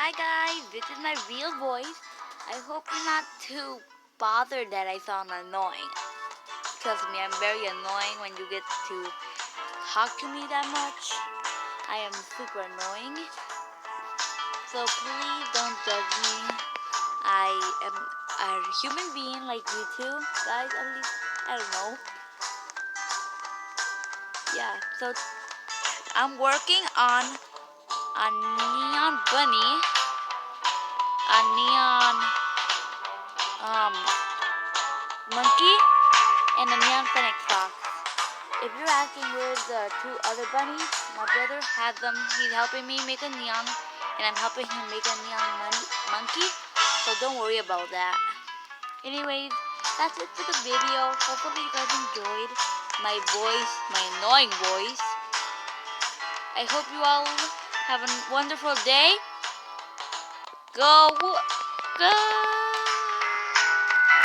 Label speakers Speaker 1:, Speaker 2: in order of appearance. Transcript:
Speaker 1: Hi guys, this is my real voice. I hope you're not too bothered that I sound annoying. Trust me, I'm very annoying when you get to talk to me that much. I am super annoying. So please don't judge me. I am a human being like you two guys, at least. I don't know. Yeah, so I'm working on a neon bunny, a neon monkey, and a neon phoenix fox. If you're asking where's the two other bunnies, my brother had them. He's helping me make a neon, and I'm helping him make a neon monkey. So don't worry about that. Anyways, that's it for the video. Hopefully you guys enjoyed my voice, my annoying voice. I hope you all have a wonderful day. Go!